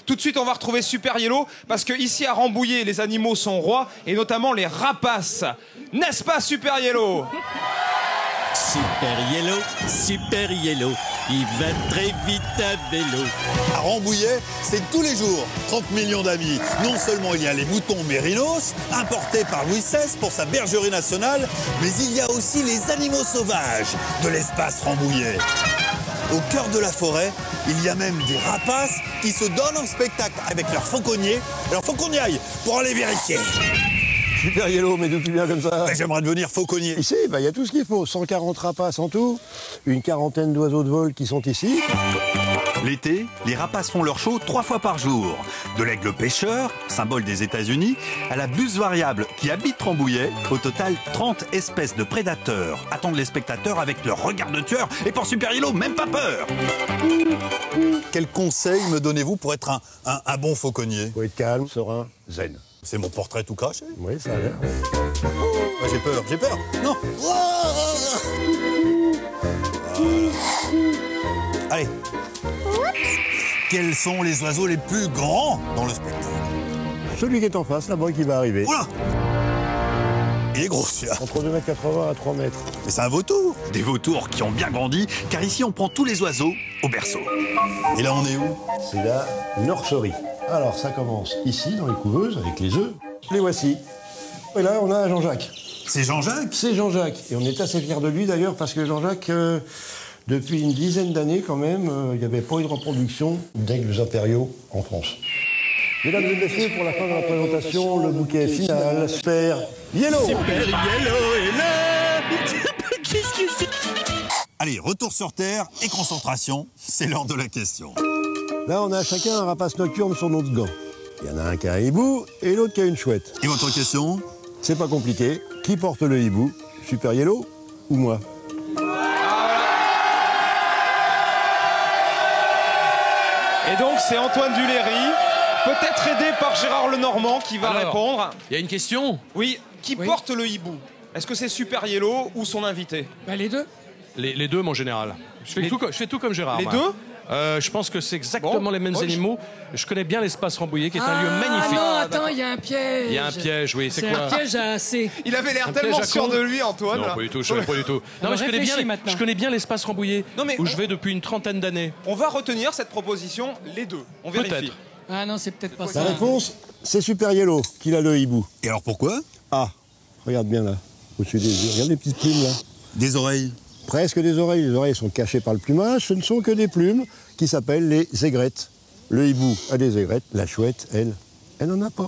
Tout de suite, on va retrouver Super Yellow, parce que ici à Rambouillet, les animaux sont rois, et notamment les rapaces. N'est-ce pas, Super Yellow? Super Yellow, il va très vite à vélo. À Rambouillet, c'est tous les jours 30 millions d'amis. Non seulement il y a les moutons mérinos, importés par Louis XVI pour sa bergerie nationale, mais il y a aussi les animaux sauvages de l'espace Rambouillet. Au cœur de la forêt, il y a même des rapaces qui se donnent en spectacle avec leurs fauconniers. Alors faut qu'on y aille pour aller vérifier. Super Yellow, mais depuis bien comme ça. J'aimerais devenir fauconnier. Ici, il y a tout ce qu'il faut. 140 rapaces en tout, une quarantaine d'oiseaux de vol qui sont ici. L'été, les rapaces font leur show 3 fois par jour. De l'aigle pêcheur, symbole des États-Unis, à la buse variable qui habite Rambouillet. Au total, 30 espèces de prédateurs attendent les spectateurs avec leur regard de tueur. Et pour Super Yellow, même pas peur. Quel conseil me donnez-vous pour être un bon fauconnier? Faut être calme, serein, zen. C'est mon portrait tout caché. Oui, ça a l'air. J'ai peur. Non. Voilà. Allez. Quels sont les oiseaux les plus grands dans le spectacle? Celui qui est en face, là-bas, qui va arriver. Oula! Il est gros, celui-là. Entre 2,80 m à 3 mètres. Mais c'est un vautour. Des vautours qui ont bien grandi, car ici on prend tous les oiseaux au berceau. Et là, on est où? C'est la nurserie. Alors, ça commence ici, dans les couveuses, avec les œufs. Les voici. Et là, on a Jean-Jacques. C'est Jean-Jacques? C'est Jean-Jacques. Et on est assez fiers de lui, d'ailleurs, parce que Jean-Jacques, depuis une dizaine d'années, quand même, il n'y avait pas eu de reproduction d'aigles impériaux en France. Mesdames et messieurs, pour la fin de la présentation, le bouquet final, Super Yellow. Super Yellow est là. Qu'est-ce que c'est? Allez, retour sur Terre et concentration, c'est l'heure de la question. Là, on a chacun un rapace nocturne sur notre gant. Il y en a un qui a un hibou et l'autre qui a une chouette. Et votre question? C'est pas compliqué. Qui porte le hibou? Super Yellow ou moi? Et donc, c'est Antoine Duléry, peut-être aidé par Gérard Lenormand, qui va répondre. Il y a une question? Oui, qui porte le hibou? Est-ce que c'est Super Yellow ou son invité? Bah, les deux. Les deux, mon général. Je fais tout comme Gérard. Les moi. deux? Je pense que c'est exactement les mêmes animaux. Je connais bien l'espace Rambouillet, qui est un lieu magnifique. Non, attends, il y a un piège. Il y a un piège, oui. C'est C'est quoi? un piège à assez. Il avait l'air Un tellement piège à sûr con. de lui, Antoine. Non, pas du tout, je ne pas du tout. Non, mais je connais bien l'espace Rambouillet, où je vais depuis une trentaine d'années. On va retenir cette proposition, les deux. On vérifie. Peut-être. Ah non, c'est peut-être pas ça. La réponse, c'est Super Yellow qu'il a le hibou. Et alors pourquoi? Ah, regarde bien là, au-dessus des yeux. Regarde les petites plumes là. Des oreilles. Presque des oreilles. Les oreilles sont cachées par le plumage. Ce ne sont que des plumes qui s'appellent les aigrettes. Le hibou a des aigrettes. La chouette, elle n'en a pas.